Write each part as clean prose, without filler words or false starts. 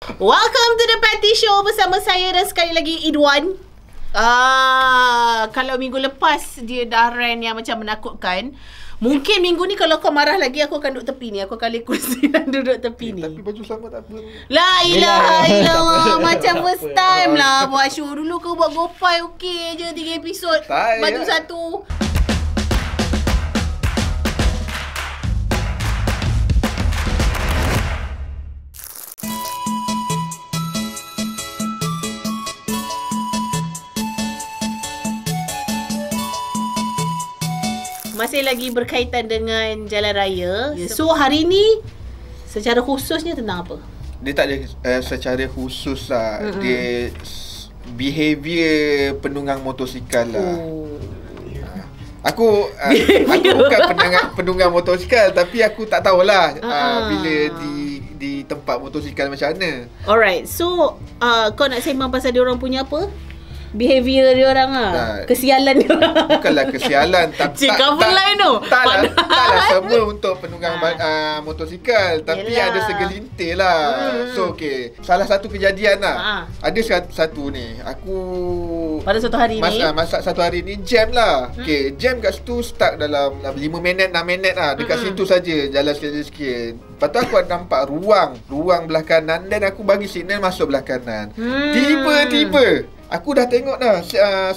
Welcome to the Patty Show bersama saya dan sekali lagi Idwan. Kalau minggu lepas dia dah rant yang macam menakutkan, mungkin minggu ni kalau kau marah lagi, aku akan duduk tepi ni. Aku akan lihat kursi dan duduk tepi ni. Tapi baju sama tak apa. La ilaha illallah. Macam first time lah buat show. Dulu kau buat Gopai okey je 3 episod. Baju satu. Masih lagi berkaitan dengan jalan raya. So hari ni secara khususnya tentang apa? Dia tak ada secara khusus lah. Dia behaviour penunggang motosikal lah. Aku bukan penunggang motosikal, tapi aku tak tahulah bila di tempat motosikal macam mana. Alright. So kau nak sembang pasal dia orang punya apa? Behaviour dia orang lah. Kesialan dia orang. Bukanlah kesialan. Cover lain tu. Taklah semua untuk penunggang motosikal. Tapi ada segelintir lah. So okay, salah satu kejadian lah. Ada satu ni, aku pada satu hari ni masa satu hari ni jam lah. Okay, jam kat situ start dalam 5 minit 6 minit lah. Dekat situ saja jalan sikit-sikit. Lepas tu aku nampak ruang belah kanan, dan aku bagi signal masuk belah kanan. Tiba-tiba aku dah tengok dah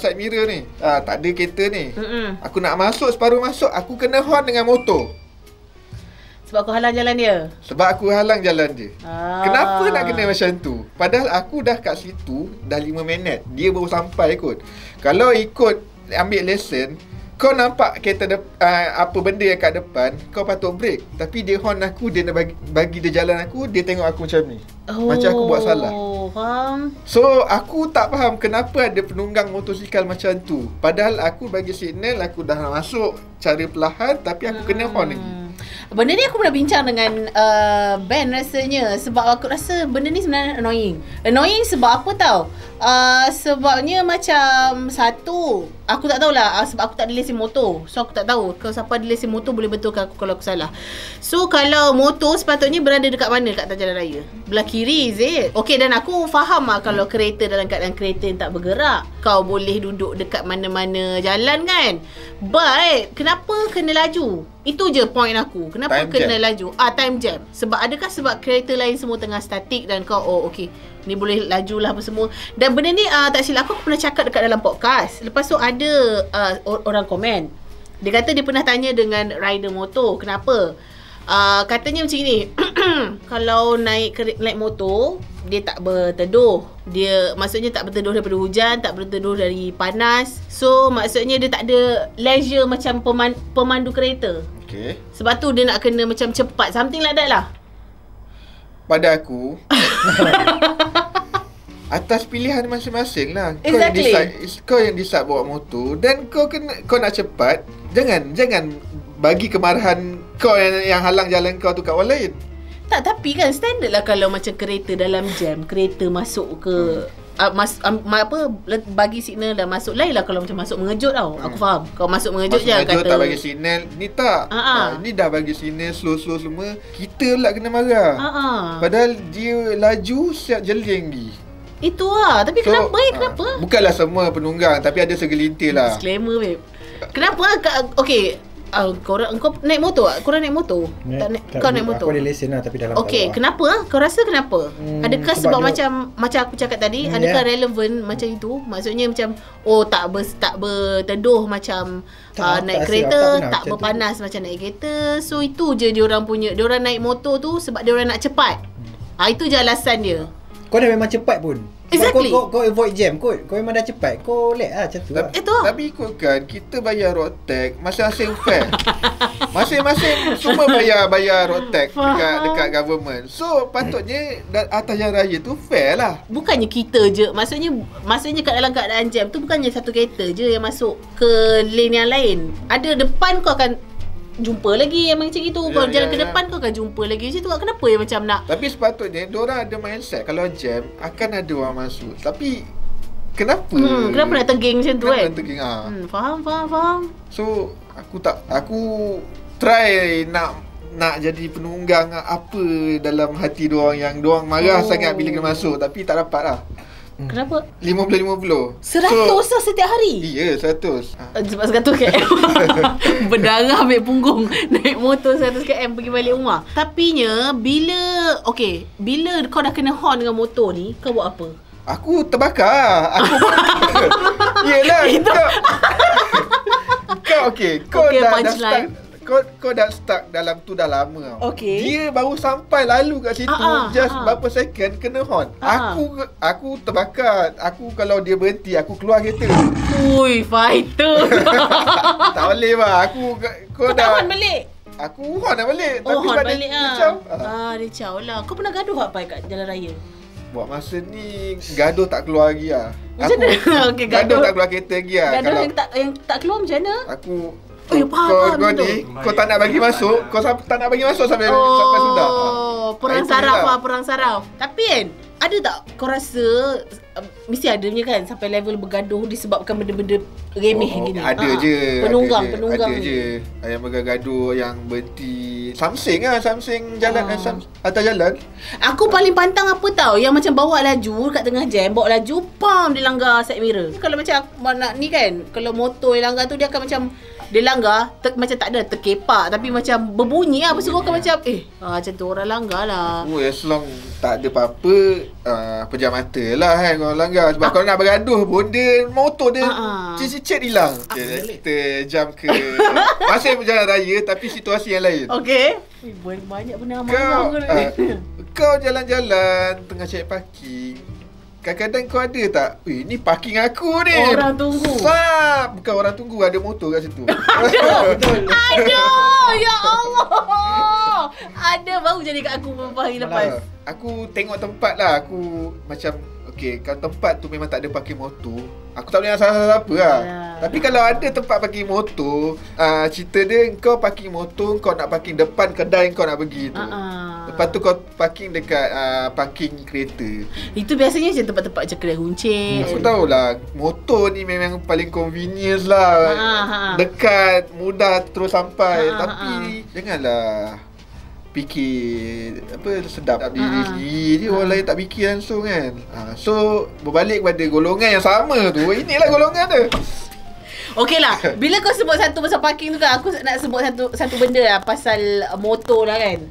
side mirror ni. Tak ada kereta ni. Aku nak masuk, separuh masuk, aku kena horn dengan motor. Sebab aku halang jalan dia. Sebab aku halang jalan dia. Kenapa nak kena macam tu? Padahal aku dah kat situ dah 5 minit. Dia baru sampai kot. Kalau ikut ambil lesen, kau nampak kereta apa benda yang kat depan, kau patut break. Tapi dia horn aku, dia nak bagi dia jalan aku, dia tengok aku macam ni. Macam aku buat salah. Faham. So aku tak faham kenapa ada penunggang motosikal macam tu. Padahal aku bagi signal, aku dah nak masuk cara perlahan, tapi aku kena horn lagi. Benda ni aku pernah bincang dengan Ben rasanya. Sebab aku rasa benda ni sebenarnya annoying. Annoying sebab apa tau? Sebabnya macam satu, aku tak tahulah, sebab aku tak ada lesen motor. So aku tak tahu kalau siapa ada lesen motor boleh betulkan aku kalau aku salah. So kalau motor sepatutnya berada dekat mana kat atas jalan raya? Belah kiri, is it? Okay, dan aku faham lah kalau kereta dalam keadaan kereta yang tak bergerak, kau boleh duduk dekat mana-mana jalan kan. But kenapa kena laju? Itu je point aku. Kenapa time kena jam laju? Time jam. Sebab sebab kereta lain semua tengah statik dan kau okay, ni boleh laju lah apa semua. Dan benda ni tak silap aku pernah cakap dekat dalam podcast. Lepas tu ada orang komen. Dia kata dia pernah tanya dengan rider motor, kenapa? Katanya macam ni. Kalau naik motor, dia tak berteduh. Dia maksudnya tak berteduh daripada hujan, tak berteduh dari panas. So maksudnya dia tak ada leisure macam pemandu kereta. Okay. Sebab tu dia nak kena macam cepat, something like that lah. Pada aku atas pilihan masing-masing lah. Exactly. Kau yang decide bawa motor, dan kau nak cepat. Jangan bagi kemarahan kau yang halang jalan kau tu kat orang lain. Tak, tapi kan standard lah kalau macam kereta dalam jam, kereta masuk ke bagi signal dah masuk. Lain lah kalau macam masuk mengejut tau. Aku faham. Kalau masuk mengejut je kata tak bagi signal. Ni tak. Ni dah bagi signal slow-slow semua. Kita pula kena marah. Padahal dia laju siap jeling lagi. Itu lah. Tapi kenapa? Bukanlah semua penunggang, tapi ada segelintir lah. Disclaimer babe. Kenapa? Okay, kau naik motor tak? Korang naik motor? Kau naik motor? Aku ada lesen lah, tapi dalam okay, kenapa? Kau rasa kenapa? Adakah sebab macam aku cakap tadi, adakah relevan macam itu? Maksudnya macam tak berteduh macam naik kereta, tak berpanas macam naik kereta. So itu je diorang punya. Diorang naik motor tu sebab diorang nak cepat. Itu je alasan dia. Kau dah memang cepat pun. Exactly. Kau avoid jam kot. Kau memang dah cepat. Kau let lah macam tu lah. Tapi ikutkan, kita bayar road tax masing-masing fair. Masing-masing semua bayar road tax dekat government. So patutnya atas jalan raya tu fair lah. Bukannya kita je. Maksudnya kat dalam keadaan jam tu bukannya satu kereta je yang masuk ke lane yang lain. Ada depan kau akan jumpa lagi yang macam itu. Kau jalan ke depan kau akan jumpa lagi macam tu. Kenapa yang macam nak? Tapi sepatutnya diorang ada mindset kalau jam akan ada orang masuk. Tapi kenapa? Kenapa nak tengging macam tu kan? Tengging Faham. So aku try nak nak jadi penunggang apa dalam hati diorang yang diorang marah sangat bila kena masuk tapi tak dapat lah. Kenapa? 50-50. 100 lah setiap hari? Ya, 100. Sebab 100 km. Berdarah ambil punggung. Naik motor 100 km pergi balik rumah. Tapinya, bila kau dah kena horn dengan motor ni, kau buat apa? Aku terbakar. Yelah, kau dah start. Kau dah stuck dalam tu dah lama tau. Dia baru sampai lalu kat situ berapa second kena horn. Aku terbakar. Aku kalau dia berhenti aku keluar kereta. Ui, fighter. Tak boleh bah. Kau dah horn balik. Aku horn dah balik. Tapi horn balik dia caw. Dia caw lah. Kau pernah gaduh apa kat jalan raya? Buat masa ni gaduh tak keluar lagi lah. Macam mana? Gaduh tak keluar kereta lagi lah. Gaduh yang tak keluar macam mana? Kau ni kau tak nak bagi masuk, kau tak nak bagi masuk sampai sudah. Perang saraf lah, perang saraf. Tapi kan, ada tak kau rasa mesti adanya kan sampai level bergaduh disebabkan benda-benda remeh gini? Ada je. Penunggang ada je. Yang bergaduh yang berhenti Samsing jalan atas jalan. Aku paling pantang apa tau, yang macam bawa laju kat tengah jam, bawa laju, pam dia langgar side mirror. Kalau macam nak ni kan, kalau motor yang langgar tu dia akan macam dia langgar macam tak ada terkepak tapi macam berbunyi lah. Lepas tu akan macam macam tu orang langgar lah. As long tak ada apa-apa, pejam mata lah kan kalau langgar. Sebab kalau nak bergaduh pun dia motor dia cicit hilang. Kita jam ke masih berjalan raya tapi situasi yang lain. Banyak benda marah kau jalan-jalan tengah cari parking. Kadang-kadang kau ada tak? Ni parking aku ni. Orang tunggu. Bukan orang tunggu, ada motor kat situ. Betul. Aduh, ya Allah. Ada baru jadi kat aku beberapa hari lepas. Aku tengok tempat lah. Aku macam kalau tempat tu memang tak ada parking motor, aku tak boleh nak salah siapa lah. Tapi kalau ada tempat parking motor, cerita dia kau parking motor, kau nak parking depan kedai kau nak pergi tu. Lepas tu kau parking dekat parking kereta. Itu biasanya macam tempat-tempat macam kedai huncit. Aku tahulah motor ni memang paling convenience lah. Dekat, mudah terus sampai. Tapi janganlah fikir sedap diri sendiri, orang lain tak fikir langsung kan. So berbalik pada golongan yang sama tu, inilah golongan dia. Okeylah, bila kau sebut satu pasal parking tu kan, aku nak sebut satu benda lah pasal motor lah kan,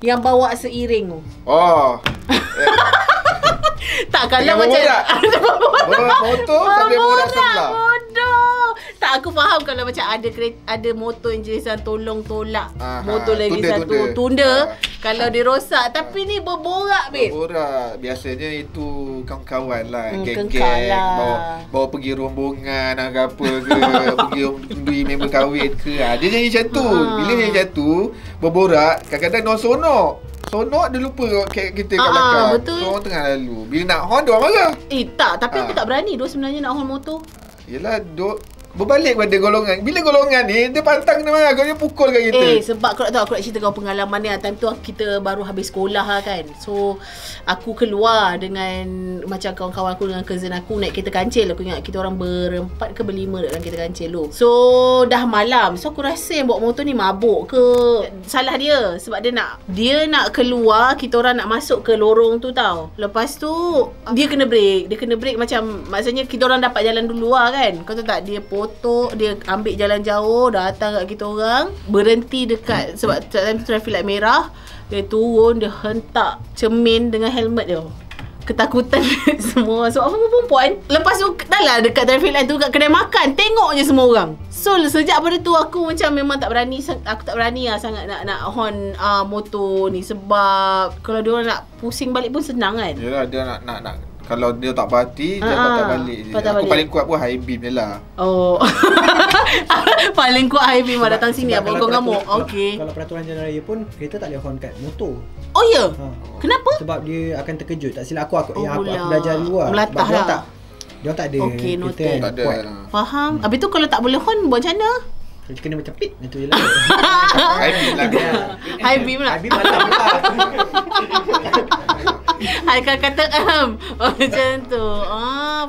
yang bawa seiring tu. Tak, kalau macam motor sambil borak sebelah. Tak, aku faham kalau macam ada motor yang jenisan tolong tolak. Motor lagi satu tunda kalau dia rosak. Tapi ni berborak, babe. Berborak. Biasanya itu kawan-kawan lah. Geng-geng lah. Bawa pergi rombongan ke apa ke. Pergi tundui member kahwin ke. Dia jadi macam tu. Bila dia macam tu, berborak. Kadang-kadang dia sonok dia lupa kita kat belakang. Betul. So orang tengah lalu. Bila nak horn, dia orang marah. Tapi aku tak berani sebenarnya nak horn motor. Yelah, berbalik pada golongan. Bila golongan ni dia pantang kena marah, kau dia pukul kat kita. Sebab kau nak tahu, aku nak cerita kau pengalaman ni. Time tu kita baru habis sekolah lah kan. So aku keluar dengan macam kawan-kawan aku, dengan cousin aku naik kereta kancil. Aku ingat kita orang berempat ke berlima dalam kereta kancil tu. So dah malam. So aku rasa yang bawa motor ni mabuk ke. Salah dia. Sebab dia nak keluar, kita orang nak masuk ke lorong tu tau. Lepas tu dia kena break. Dia kena break macam, maksudnya kita orang dapat jalan dulu lah kan. Kau tahu tak, dia dia ambil jalan jauh, datang kat kita orang, berhenti dekat, sebab time tu traffic light merah, dia turun, dia hentak cermin dengan helmet dia. Ketakutan semua. So apa perempuan, lepas tu dah lah dekat traffic light tu, kat kedai makan, tengok je semua orang. So sejak pada tu aku macam memang tak berani. Aku tak berani lah sangat nak horn motor ni. Sebab kalau dia orang nak pusing balik pun senang kan. Yelah, dia nak kalau dia tak berhati, dia patah balik je. Aku paling kuat pun high beam je lah. Paling kuat high beam lah, datang sini abang kau ngamuk. Kalau peraturan jalan raya pun, kereta tak boleh horn kat motor. Oh ya? Kenapa? Sebab dia akan terkejut. Tak silap aku belajar luar. Melatah lah. Dia tak ada kereta yang kuat. Faham. Habis tu kalau tak boleh horn, buat macam mana? Dia kena macam pit. Itu je lah. High beam lah. High beam lah. High beam malam lah. Akan kata macam tu.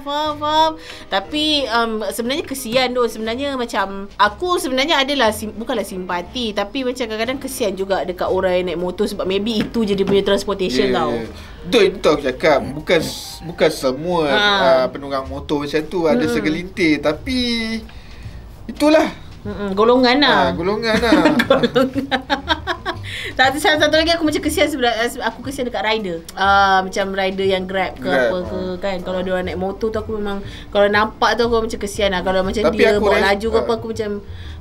Faham. Tapi sebenarnya kesian tu. Sebenarnya macam aku sebenarnya adalah bukanlah simpati, tapi macam kadang-kadang kesian juga dekat orang yang naik motor sebab maybe itu je dia punya transportation tau. Itu aku cakap. Bukan semua penunggang motor macam tu. Ada segelintir, tapi itulah golongan lah. Golongan lah. Satu lagi aku macam kesian sebenarnya. Aku kesian dekat rider. Macam rider yang Grab ke apa ke kan. Kalau dia orang naik motor tu aku memang, kalau nampak tu aku macam kesian lah. Kalau macam tapi dia bawa laju ke apa, aku macam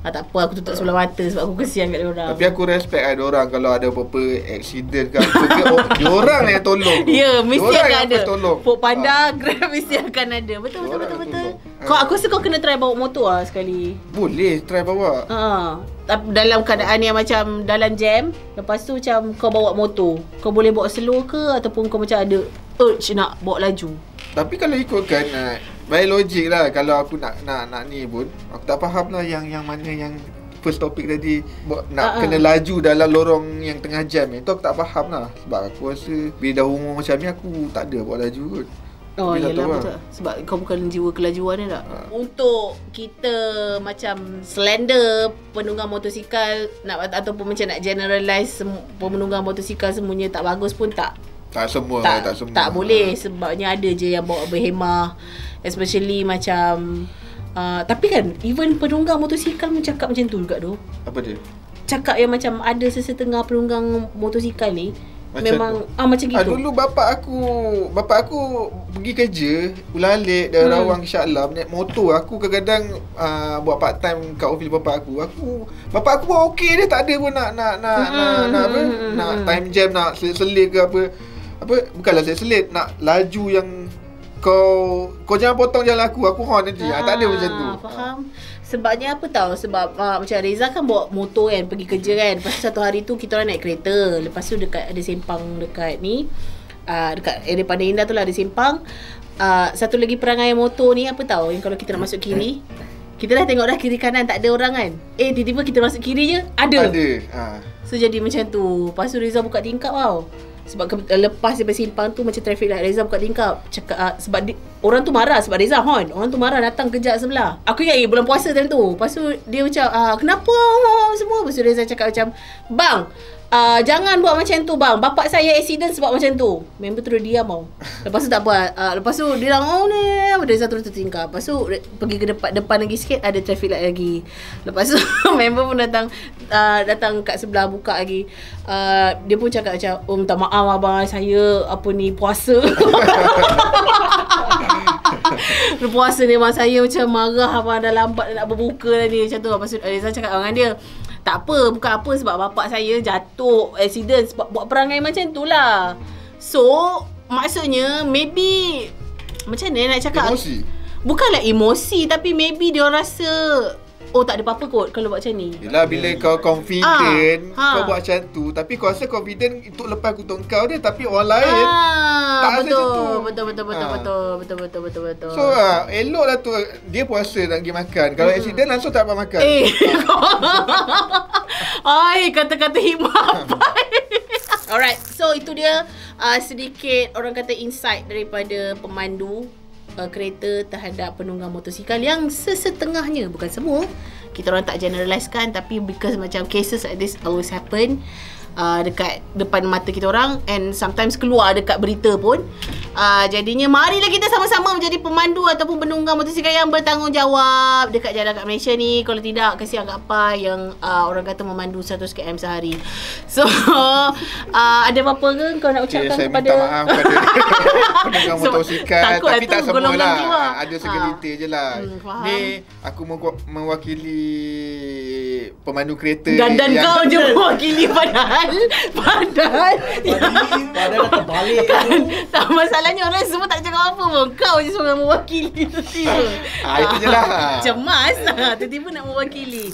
tak apa, aku tutup sebelah mata sebab aku kesian kat dia orang. Tapi aku respect ada orang kalau ada apa-apa accident ke apa ke, dia orang yang tolong. Ya, mesti akan ada. Pok Panda, Grab mesti akan ada. Betul. Kau aku rasa kau kena try bawa motor lah sekali. Boleh try bawa. Dalam keadaan yang macam dalam jam, lepas tu macam kau bawa motor, kau boleh bawa slow ke ataupun kau macam ada urge nak bawa laju. Tapi kalau ikutkan by logik lah, kalau aku nak ni pun aku tak faham lah yang mana yang first topic tadi nak kena laju dalam lorong yang tengah jam ni. Itu aku tak faham lah. Sebab aku rasa bila dah umur macam ni aku tak ada bawa laju kot. Yelah betul. Sebab kau bukan jiwa kelajuan ni tak? Untuk kita macam slender penunggang motosikal ataupun macam nak generalize penunggang motosikal semuanya tak bagus pun tak semua. Tak boleh. Sebabnya ada je yang bawa berhemah, especially macam tapi kan even penunggang motosikal pun cakap macam tu juga tu. Apa dia? Cakap yang macam ada sesetengah penunggang motosikal ni memang macam gitu. Dulu bapak aku pergi kerja Ulalik dari Rawang ke Shah Alam naik motor. Aku kadang-kadang buat part time kat office bapak aku pun okey dia, tak ada pun nak nak time jam, nak selit ke apa bukanlah selit, nak laju yang kau jangan potong jalan aku horn nanti. Tak ada macam tu. Faham. Sebabnya apa tahu? Sebab macam Reza kan bawa motor kan pergi kerja kan. Lepas tu satu hari tu kita orang naik kereta. Lepas tu dekat ada sempang dekat ni, dekat area Pandai Indah tu lah ada sempang. Satu lagi perangai motor ni apa tahu, yang kalau kita nak masuk kiri, kita dah tengok dah kiri kanan tak ada orang kan. Tiba-tiba kita masuk kiri je ada. So jadi macam tu. Lepas tu Reza buka tingkap tau. Sebab lepas daripada simpang tu macam traffic light, Reza buka tingkap cakap sebab orang tu marah sebab Reza horn. Orang tu marah datang kejap sebelah. Aku ingat bulan puasa time tu. Lepas tu dia macam kenapa semua. Lepas tu Reza cakap macam, bang, jangan buat macam tu bang, bapak saya accident sebab macam tu. Member terus diam tau. Lepas tu tak apa. Lepas tu dia bilang ni Reza terus tingkap. Lepas tu pergi ke depan lagi sikit ada traffic light lagi. Lepas tu member pun datang kat sebelah buka lagi. Dia pun cakap macam, minta maaf abang, saya puasa. Puasa ni abang saya macam marah, abang dah lambat nak berbuka dah ni macam tu. Lepas tu Reza cakap dengan dia, tak apa, bukan apa, sebab bapak saya jatuh accident sebab buat perangai macam tu lah. So maksudnya maybe macam mana nak cakap, emosi. Bukanlah emosi, tapi maybe dia rasa tak ada apa-apa kot kalau buat macam ni. Yelah, bila kau confident kau buat macam tu, tapi kau rasa confident untuk lepas kutuk kau dia, tapi orang lain tak rasa macam tu. Betul. So eloklah tu dia puasa nak pergi makan. Kalau accident langsung tak dapat makan. Kata-kata hikmah. Alright, so itu dia sedikit orang kata insight daripada pemandu kereta terhadap penunggang motosikal yang sesetengahnya, bukan semua, kita orang tak generalizekan, tapi because macam cases like this always happen dekat depan mata kita orang, and sometimes keluar dekat berita pun. Jadinya marilah kita sama-sama menjadi pemandu ataupun penunggang motosikal yang bertanggungjawab dekat jalan kat Malaysia ni. Kalau tidak, kesian kat apa yang orang kata memandu 100 km sehari. So ada apa-apa ke kau nak ucapkan saya kepada minta maaf kepada penunggang motosikal, tapi tak semua lah, ada segelintir je lah. Ni aku mewakili pemandu kereta. Dan kau je mewakili padahal Padahal dah terbalik kan. Tak, masalahnya orang semua tak cakap apa pun. Kau je seorang mewakili tiba-tiba. Itu je lah. Cemas lah tiba-tiba nak mewakili.